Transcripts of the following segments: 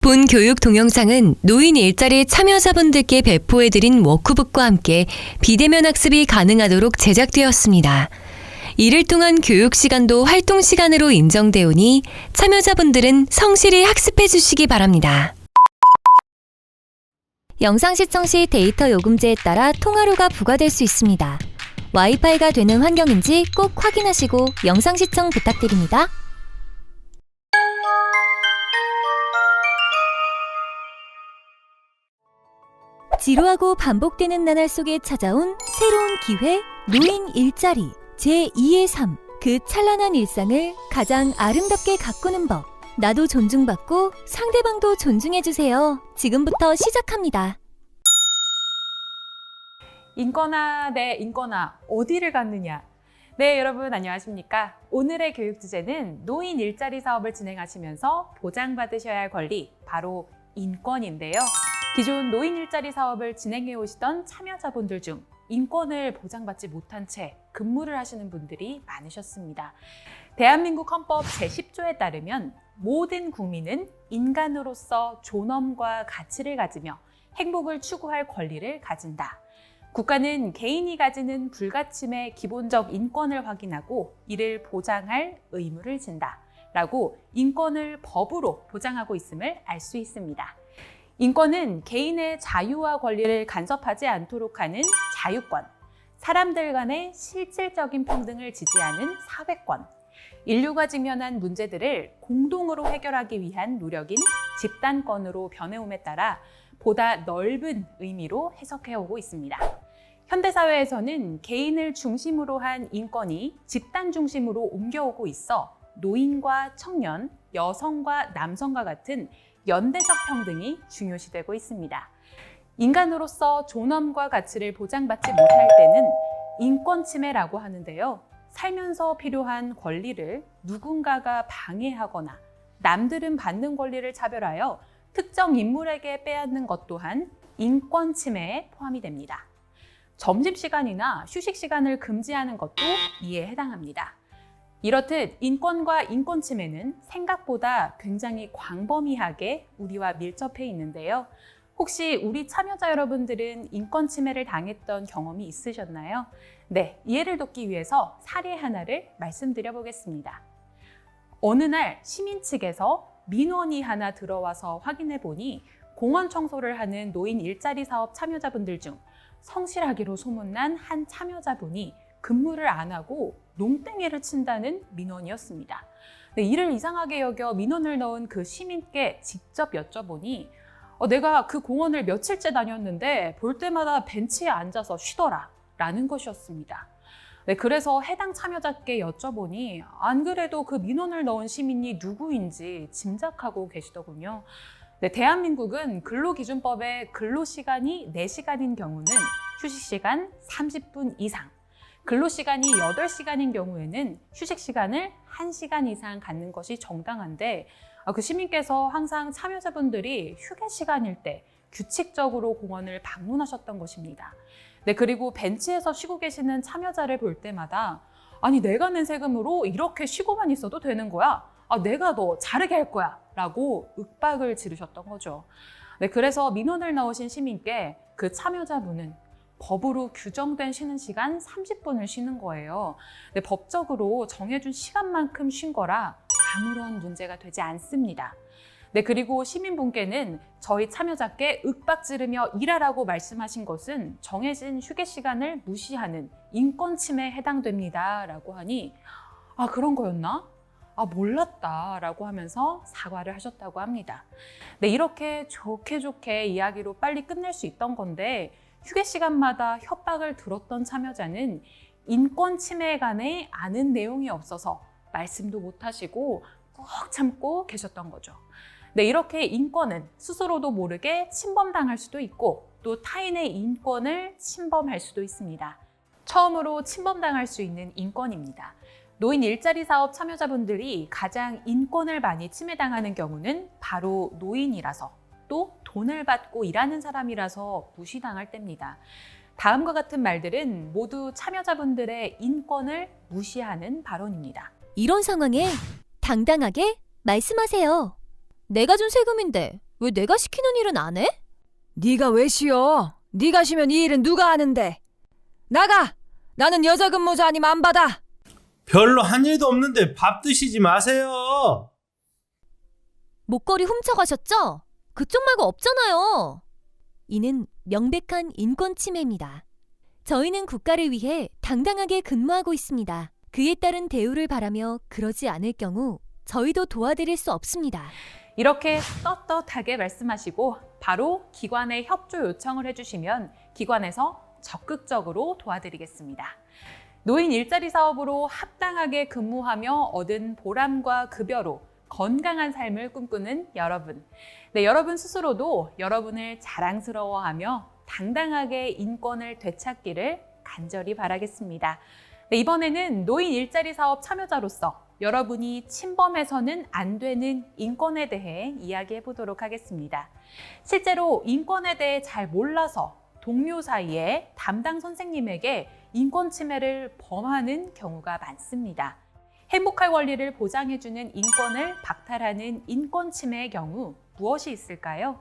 본 교육 동영상은 노인 일자리 참여자분들께 배포해드린 워크북과 함께 비대면 학습이 가능하도록 제작되었습니다. 이를 통한 교육 시간도 활동 시간으로 인정되오니 참여자분들은 성실히 학습해 주시기 바랍니다. 영상 시청 시 데이터 요금제에 따라 통화료가 부과될 수 있습니다. 와이파이가 되는 환경인지 꼭 확인하시고 영상 시청 부탁드립니다. 지루하고 반복되는 나날 속에 찾아온 새로운 기회, 노인 일자리 제2의 삶. 그 찬란한 일상을 가장 아름답게 가꾸는 법. 나도 존중받고 상대방도 존중해주세요. 지금부터 시작합니다. 인권아, 네, 인권아, 어디를 갔느냐? 네, 여러분 안녕하십니까? 오늘의 교육 주제는 노인 일자리 사업을 진행하시면서 보장받으셔야 할 권리, 바로 인권인데요. 기존 노인 일자리 사업을 진행해 오시던 참여자분들 중 인권을 보장받지 못한 채 근무를 하시는 분들이 많으셨습니다. 대한민국 헌법 제10조에 따르면 모든 국민은 인간으로서 존엄과 가치를 가지며 행복을 추구할 권리를 가진다. 국가는 개인이 가지는 불가침의 기본적 인권을 확인하고 이를 보장할 의무를 진다. 라고 인권을 법으로 보장하고 있음을 알 수 있습니다. 인권은 개인의 자유와 권리를 간섭하지 않도록 하는 자유권, 사람들 간의 실질적인 평등을 지지하는 사회권, 인류가 직면한 문제들을 공동으로 해결하기 위한 노력인 집단권으로 변해옴에 따라 보다 넓은 의미로 해석해오고 있습니다. 현대사회에서는 개인을 중심으로 한 인권이 집단 중심으로 옮겨오고 있어 노인과 청년, 여성과 남성과 같은 연대적 평등이 중요시되고 있습니다. 인간으로서 존엄과 가치를 보장받지 못할 때는 인권 침해라고 하는데요. 살면서 필요한 권리를 누군가가 방해하거나 남들은 받는 권리를 차별하여 특정 인물에게 빼앗는 것 또한 인권 침해에 포함이 됩니다. 점심시간이나 휴식시간을 금지하는 것도 이에 해당합니다. 이렇듯 인권과 인권 침해는 생각보다 굉장히 광범위하게 우리와 밀접해 있는데요. 혹시 우리 참여자 여러분들은 인권 침해를 당했던 경험이 있으셨나요? 네, 이해를 돕기 위해서 사례 하나를 말씀드려 보겠습니다. 어느 날 시민 측에서 민원이 하나 들어와서 확인해 보니 공원 청소를 하는 노인 일자리 사업 참여자분들 중 성실하기로 소문난 한 참여자분이 근무를 안 하고 농땡이를 친다는 민원이었습니다. 네, 이를 이상하게 여겨 민원을 넣은 그 시민께 직접 여쭤보니 내가 그 공원을 며칠째 다녔는데 볼 때마다 벤치에 앉아서 쉬더라 라는 것이었습니다. 네, 그래서 해당 참여자께 여쭤보니 안 그래도 그 민원을 넣은 시민이 누구인지 짐작하고 계시더군요. 네, 대한민국은 근로기준법에 근로시간이 4시간인 경우는 휴식시간 30분 이상, 근로시간이 8시간인 경우에는 휴식시간을 1시간 이상 갖는 것이 정당한데 그 시민께서 항상 참여자분들이 휴게 시간일 때 규칙적으로 공원을 방문하셨던 것입니다. 네, 그리고 벤치에서 쉬고 계시는 참여자를 볼 때마다 아니 내가 낸 세금으로 이렇게 쉬고만 있어도 되는 거야? 내가 너 자르게 할 거야 라고 윽박을 지르셨던 거죠. 네, 그래서 민원을 넣으신 시민께 그 참여자분은 법으로 규정된 쉬는 시간 30분을 쉬는 거예요. 네, 법적으로 정해준 시간만큼 쉰 거라 아무런 문제가 되지 않습니다. 네, 그리고 시민분께는 저희 참여자께 윽박 지르며 일하라고 말씀하신 것은 정해진 휴게 시간을 무시하는 인권 침해에 해당됩니다 라고 하니 그런 거였나? 몰랐다 라고 하면서 사과를 하셨다고 합니다. 네, 이렇게 좋게 이야기로 빨리 끝낼 수 있던 건데 휴게 시간마다 협박을 들었던 참여자는 인권 침해에 관해 아는 내용이 없어서 말씀도 못 하시고 꾹 참고 계셨던 거죠. 네, 이렇게 인권은 스스로도 모르게 침범당할 수도 있고 또 타인의 인권을 침범할 수도 있습니다. 처음으로 침범당할 수 있는 인권입니다. 노인 일자리 사업 참여자분들이 가장 인권을 많이 침해당하는 경우는 바로 노인이라서 또 돈을 받고 일하는 사람이라서 무시당할 때입니다. 다음과 같은 말들은 모두 참여자분들의 인권을 무시하는 발언입니다. 이런 상황에 당당하게 말씀하세요. 내가 준 세금인데 왜 내가 시키는 일은 안 해? 네가 왜 쉬어? 네가 쉬면 이 일은 누가 하는데? 나가! 나는 여자 근무자 아니면 안 받아! 별로 한 일도 없는데 밥 드시지 마세요. 목걸이 훔쳐가셨죠? 그쪽 말고 없잖아요. 이는 명백한 인권 침해입니다. 저희는 국가를 위해 당당하게 근무하고 있습니다. 그에 따른 대우를 바라며 그러지 않을 경우 저희도 도와드릴 수 없습니다. 이렇게 떳떳하게 말씀하시고 바로 기관에 협조 요청을 해주시면 기관에서 적극적으로 도와드리겠습니다. 노인 일자리 사업으로 합당하게 근무하며 얻은 보람과 급여로 건강한 삶을 꿈꾸는 여러분. 네, 여러분 스스로도 여러분을 자랑스러워하며 당당하게 인권을 되찾기를 간절히 바라겠습니다. 네, 이번에는 노인 일자리 사업 참여자로서 여러분이 침범해서는 안 되는 인권에 대해 이야기해 보도록 하겠습니다. 실제로 인권에 대해 잘 몰라서 동료 사이에 담당 선생님에게 인권 침해를 범하는 경우가 많습니다. 행복할 권리를 보장해주는 인권을 박탈하는 인권 침해의 경우 무엇이 있을까요?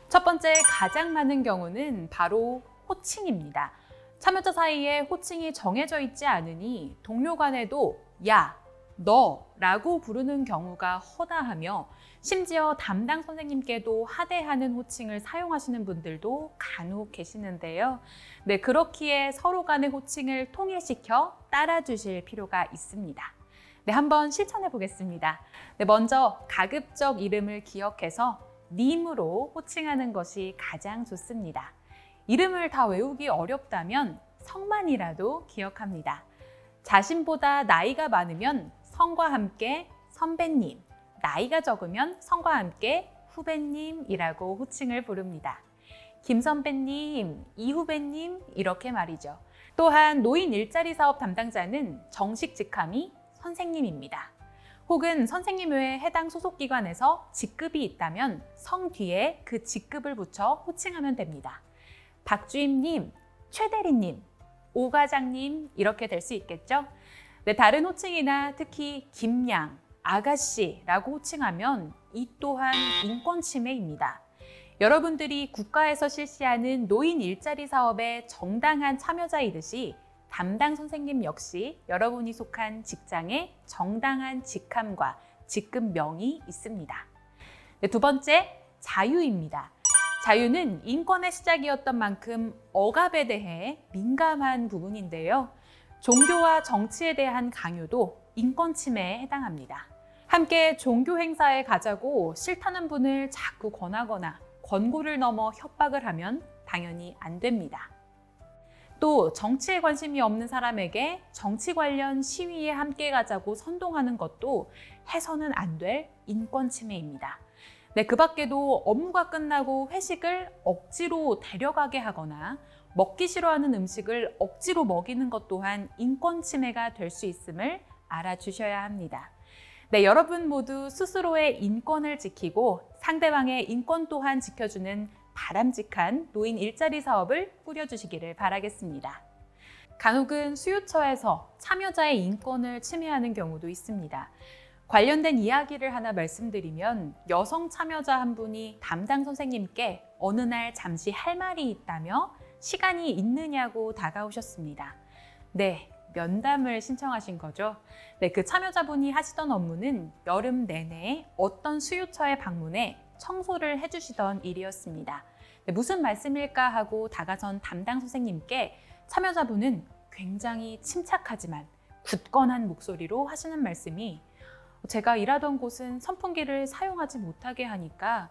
첫 번째 가장 많은 경우는 바로 호칭입니다. 참여자 사이에 호칭이 정해져 있지 않으니 동료 간에도 야, 너라고 부르는 경우가 허다하며 심지어 담당 선생님께도 하대하는 호칭을 사용하시는 분들도 간혹 계시는데요. 네, 그렇기에 서로 간의 호칭을 통일시켜 따라주실 필요가 있습니다. 네, 한번 실천해 보겠습니다. 네, 먼저 가급적 이름을 기억해서 님으로 호칭하는 것이 가장 좋습니다. 이름을 다 외우기 어렵다면 성만이라도 기억합니다. 자신보다 나이가 많으면 성과 함께 선배님, 나이가 적으면 성과 함께 후배님이라고 호칭을 부릅니다. 김 선배님, 이 후배님 이렇게 말이죠. 또한 노인 일자리 사업 담당자는 정식 직함이 선생님입니다. 혹은 선생님 외에 해당 소속기관에서 직급이 있다면 성 뒤에 그 직급을 붙여 호칭하면 됩니다. 박주임님, 최대리님, 오 과장님 이렇게 될 수 있겠죠? 네, 다른 호칭이나 특히 김양, 아가씨라고 호칭하면 이 또한 인권 침해입니다. 여러분들이 국가에서 실시하는 노인 일자리 사업의 정당한 참여자이듯이 담당 선생님 역시 여러분이 속한 직장에 정당한 직함과 직급명이 있습니다. 네, 두 번째, 자유입니다. 자유는 인권의 시작이었던 만큼 억압에 대해 민감한 부분인데요. 종교와 정치에 대한 강요도 인권 침해에 해당합니다. 함께 종교 행사에 가자고 싫다는 분을 자꾸 권하거나 권고를 넘어 협박을 하면 당연히 안 됩니다. 또 정치에 관심이 없는 사람에게 정치 관련 시위에 함께 가자고 선동하는 것도 해서는 안 될 인권 침해입니다. 네, 그 밖에도 업무가 끝나고 회식을 억지로 데려가게 하거나 먹기 싫어하는 음식을 억지로 먹이는 것 또한 인권 침해가 될 수 있음을 알아주셔야 합니다. 네, 여러분 모두 스스로의 인권을 지키고 상대방의 인권 또한 지켜주는 바람직한 노인 일자리 사업을 꾸려주시기를 바라겠습니다. 간혹은 수요처에서 참여자의 인권을 침해하는 경우도 있습니다. 관련된 이야기를 하나 말씀드리면 여성 참여자 한 분이 담당 선생님께 어느 날 잠시 할 말이 있다며 시간이 있느냐고 다가오셨습니다. 네, 면담을 신청하신 거죠. 네, 그 참여자분이 하시던 업무는 여름 내내 어떤 수요처에 방문해 청소를 해주시던 일이었습니다. 네, 무슨 말씀일까 하고 다가선 담당 선생님께 참여자분은 굉장히 침착하지만 굳건한 목소리로 하시는 말씀이 제가 일하던 곳은 선풍기를 사용하지 못하게 하니까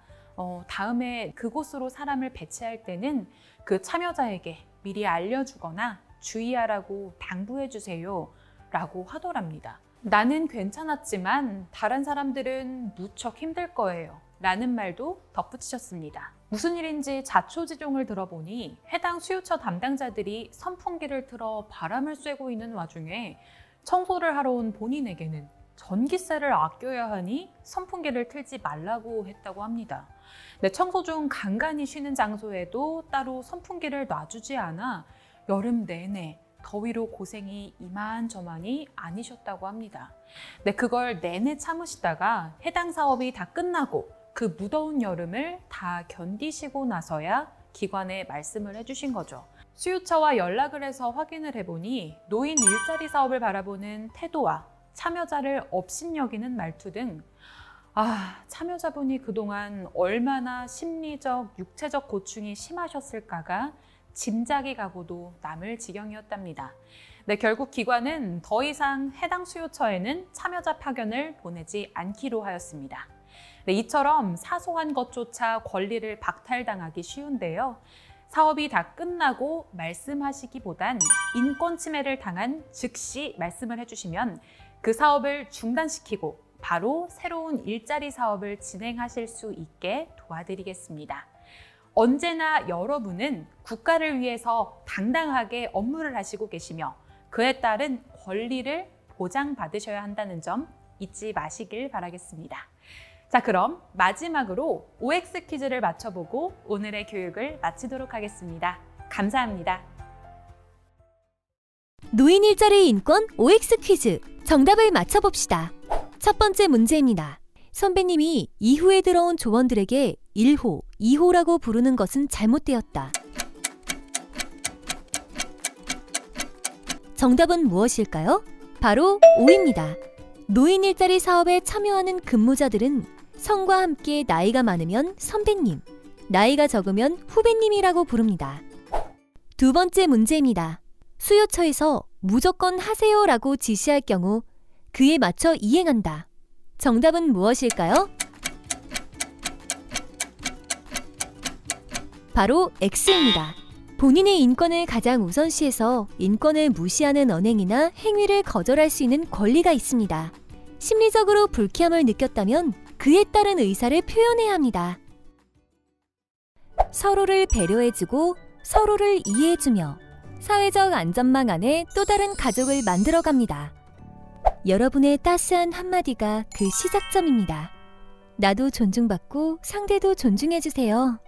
다음에 그곳으로 사람을 배치할 때는 그 참여자에게 미리 알려주거나 주의하라고 당부해 주세요 라고 하더랍니다. 나는 괜찮았지만 다른 사람들은 무척 힘들 거예요 라는 말도 덧붙이셨습니다. 무슨 일인지 자초지종을 들어보니 해당 수요처 담당자들이 선풍기를 틀어 바람을 쐬고 있는 와중에 청소를 하러 온 본인에게는 전기세를 아껴야 하니 선풍기를 틀지 말라고 했다고 합니다. 네, 청소 중 간간히 쉬는 장소에도 따로 선풍기를 놔주지 않아 여름 내내 더위로 고생이 이만저만이 아니셨다고 합니다. 네, 그걸 내내 참으시다가 해당 사업이 다 끝나고 그 무더운 여름을 다 견디시고 나서야 기관에 말씀을 해주신 거죠. 수요처와 연락을 해서 확인을 해보니 노인 일자리 사업을 바라보는 태도와 참여자를 업신여기는 말투 등 참여자분이 그동안 얼마나 심리적, 육체적 고충이 심하셨을까가 짐작이 가고도 남을 지경이었답니다. 네, 결국 기관은 더 이상 해당 수요처에는 참여자 파견을 보내지 않기로 하였습니다. 네, 이처럼 사소한 것조차 권리를 박탈당하기 쉬운데요. 사업이 다 끝나고 말씀하시기보단 인권 침해를 당한 즉시 말씀을 해주시면 그 사업을 중단시키고 바로 새로운 일자리 사업을 진행하실 수 있게 도와드리겠습니다. 언제나 여러분은 국가를 위해서 당당하게 업무를 하시고 계시며 그에 따른 권리를 보장받으셔야 한다는 점 잊지 마시길 바라겠습니다. 자, 그럼 마지막으로 OX 퀴즈를 맞춰보고 오늘의 교육을 마치도록 하겠습니다. 감사합니다. 노인 일자리 인권 OX 퀴즈 정답을 맞춰봅시다. 첫 번째 문제입니다. 선배님이 이후에 들어온 조원들에게 1호, 2호라고 부르는 것은 잘못되었다. 정답은 무엇일까요? 바로 O입니다. 노인 일자리 사업에 참여하는 근무자들은 성과 함께 나이가 많으면 선배님, 나이가 적으면 후배님이라고 부릅니다. 두 번째 문제입니다. 수요처에서 무조건 하세요라고 지시할 경우 그에 맞춰 이행한다. 정답은 무엇일까요? 바로 X입니다. 본인의 인권을 가장 우선시해서 인권을 무시하는 언행이나 행위를 거절할 수 있는 권리가 있습니다. 심리적으로 불쾌함을 느꼈다면 그에 따른 의사를 표현해야 합니다. 서로를 배려해주고 서로를 이해해주며 사회적 안전망 안에 또 다른 가족을 만들어갑니다. 여러분의 따스한 한마디가 그 시작점입니다. 나도 존중받고 상대도 존중해주세요.